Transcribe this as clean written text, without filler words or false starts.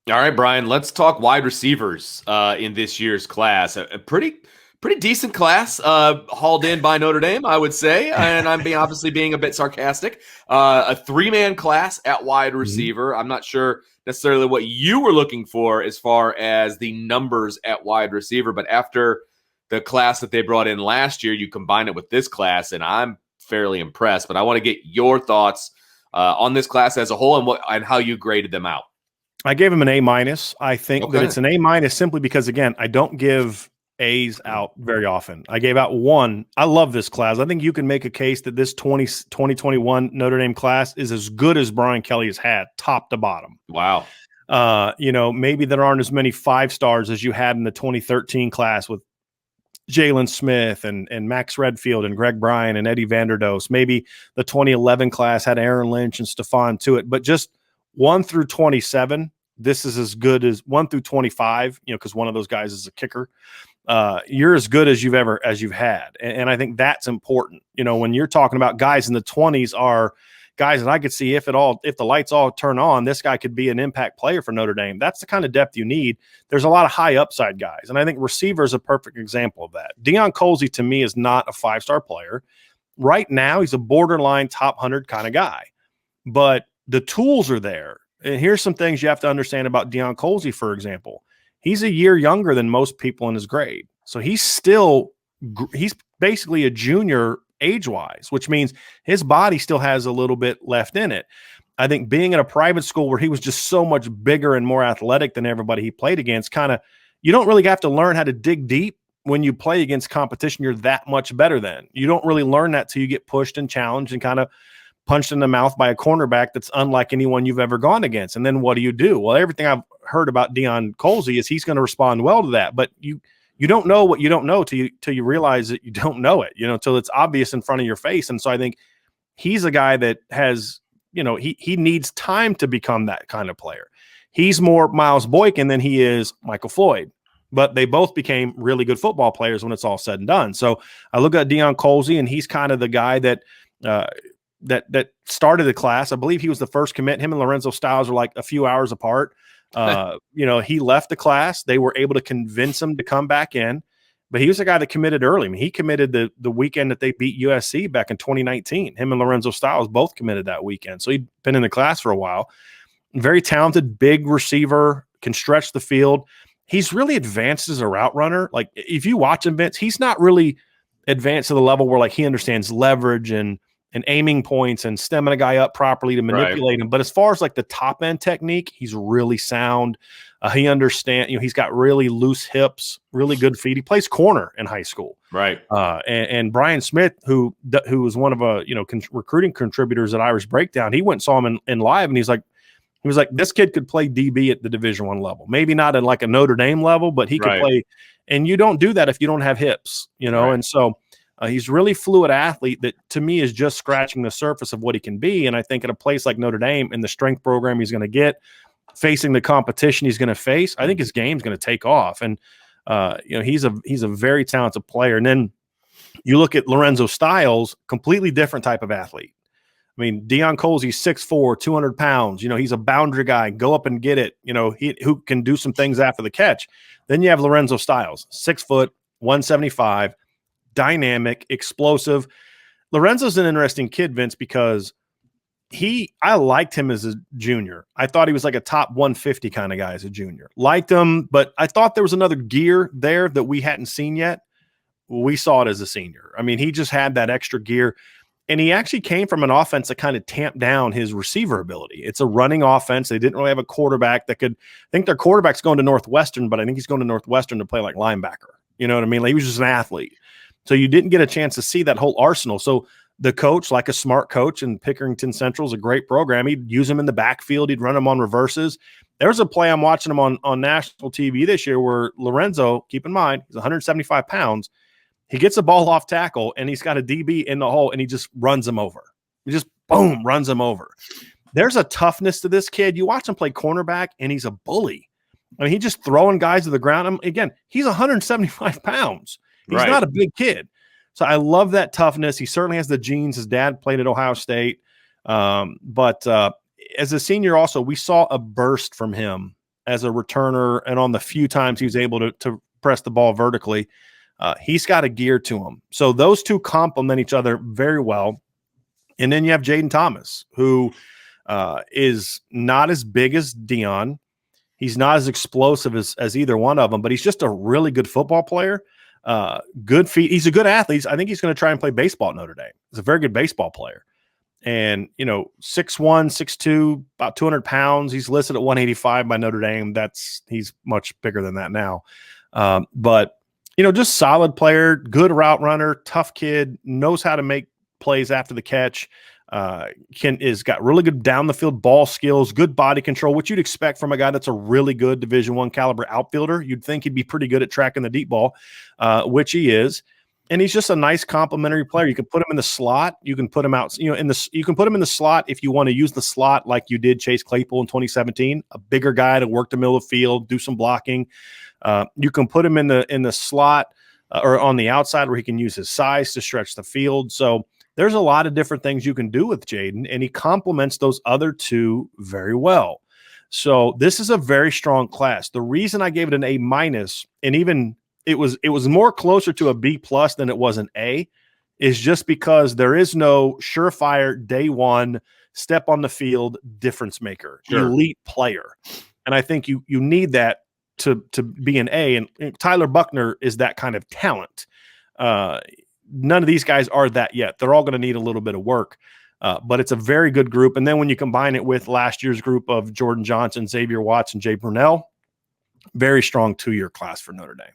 All right, Brian, let's talk wide receivers in this year's class. A pretty decent class hauled in by Notre Dame, I would say, and I'm obviously being a bit sarcastic. A three-man class at wide Mhm. receiver. I'm not sure necessarily what you were looking for as far as the numbers at wide receiver, but after the class that they brought in last year, you combine it with this class, and I'm fairly impressed. But I want to get your thoughts on this class as a whole and how you graded them out. I gave him an A minus. I think that Okay. it's an A minus simply because, again, I don't give A's out very often. I gave out one. I love this class. I think you can make a case that this 2021 Notre Dame class is as good as Brian Kelly has had, top to bottom. Wow. Maybe there aren't as many 5-stars as you had in the 2013 class with Jalen Smith and Max Redfield and Greg Bryan and Eddie Vanderdoes. Maybe the 2011 class had Aaron Lynch and Stephon Tuitt, but just 1 through 27, this is as good as 1 through 25, because one of those guys is a kicker. You're as good as you've had. And I think that's important. When you're talking about guys in the 20s are guys that I could see if the lights all turn on, this guy could be an impact player for Notre Dame. That's the kind of depth you need. There's a lot of high upside guys. And I think receiver is a perfect example of that. Dion Colsi to me is not a 5-star player. Right now, he's a borderline top 100 kind of guy, but the tools are there. And here's some things you have to understand about Dion Kolzi, for example. He's a year younger than most people in his grade. So he's basically a junior age-wise, which means his body still has a little bit left in it. I think being in a private school where he was just so much bigger and more athletic than everybody he played against, you don't really have to learn how to dig deep when you play against competition you're that much better than. You don't really learn that till you get pushed and challenged and kind of punched in the mouth by a cornerback that's unlike anyone you've ever gone against. And then what do? Well, everything I've heard about Dion Colzi is he's going to respond well to that. But you don't know what you don't know till you realize that you don't know it, till it's obvious in front of your face. And so I think he's a guy that has, he needs time to become that kind of player. He's more Miles Boykin than he is Michael Floyd. But they both became really good football players when it's all said and done. So I look at Dion Colzi, and he's kind of the guy that that started the class. I believe he was the first commit. Him and Lorenzo Styles were like a few hours apart. He left the class. They were able to convince him to come back in, but he was the guy that committed early. I mean, he committed the weekend that they beat USC back in 2019. Him and Lorenzo Styles both committed that weekend. So he'd been in the class for a while. Very talented, big receiver, can stretch the field. He's really advanced as a route runner. Like if you watch him, Vince, he's not really advanced to the level where like he understands leverage and aiming points and stemming a guy up properly to manipulate him. But as far as like the top end technique, he's really sound. He understands, he's got really loose hips, really good feet. He plays corner in high school. Right. And Brian Smith, who was one of recruiting contributors at Irish Breakdown, he went and saw him in live, and he was like, this kid could play DB at the Division I level, maybe not at like a Notre Dame level, but he could play. And you don't do that if you don't have hips, And so he's really fluid athlete that to me is just scratching the surface of what he can be. And I think at a place like Notre Dame, in the strength program he's going to get, facing the competition he's going to face, I think his game's going to take off. And he's a very talented player. And then you look at Lorenzo Styles, completely different type of athlete. I mean, Dion Kolzi, 6'4", 200 pounds. He's a boundary guy. Go up and get it. Who can do some things after the catch. Then you have Lorenzo Styles, 6 foot, 175, dynamic, explosive. Lorenzo's an interesting kid, Vince, because I liked him as a junior. I thought he was like a top 150 kind of guy as a junior. Liked him, but I thought there was another gear there that we hadn't seen yet. We saw it as a senior. I mean, he just had that extra gear. And he actually came from an offense that kind of tamped down his receiver ability. It's a running offense. They didn't really have a quarterback that could – I think their quarterback's going to Northwestern, but I think he's going to Northwestern to play like linebacker. You know what I mean? Like he was just an athlete. So you didn't get a chance to see that whole arsenal. So the coach, like a smart coach, and Pickerington Central is a great program. He'd use him in the backfield. He'd run him on reverses. There's a play I'm watching him on national TV this year where Lorenzo, keep in mind, he's 175 pounds. He gets a ball off tackle, and he's got a DB in the hole, and he just runs him over. He just, boom, runs him over. There's a toughness to this kid. You watch him play cornerback, and he's a bully. I mean, he's just throwing guys to the ground. Again, he's 175 pounds. He's not a big kid. So I love that toughness. He certainly has the genes. His dad played at Ohio State. But as a senior also, we saw a burst from him as a returner, and on the few times he was able to press the ball vertically, he's got a gear to him. So those two complement each other very well. And then you have Jaden Thomas, who is not as big as Dion. He's not as explosive as either one of them, but he's just a really good football player. Good feet. He's a good athlete. I think he's going to try and play baseball at Notre Dame. He's a very good baseball player. And, 6'1", 6'2", about 200 pounds. He's listed at 185 by Notre Dame. He's much bigger than that now. But, just solid player, good route runner, tough kid, knows how to make plays after the catch. Is got really good down the field ball skills, good body control, which you'd expect from a guy that's a really good Division I caliber outfielder. You'd think he'd be pretty good at tracking the deep ball, which he is. And he's just a nice complementary player. You can put him in the slot. You can put him out, you can put him in the slot if you want to use the slot like you did Chase Claypool in 2017, a bigger guy to work the middle of the field, do some blocking. You can put him in the slot or on the outside where he can use his size to stretch the field. So there's a lot of different things you can do with Jaden, and he complements those other two very well. So this is a very strong class. The reason I gave it an A-, and even it was more closer to a B+ than it was an A, is just because there is no surefire day one step on the field difference maker, elite player. And I think you need that to be an A. And Tyler Buckner is that kind of talent. None of these guys are that yet. They're all going to need a little bit of work, but it's a very good group. And then when you combine it with last year's group of Jordan Johnson, Xavier Watts, and Jay Brunell, very strong 2-year class for Notre Dame.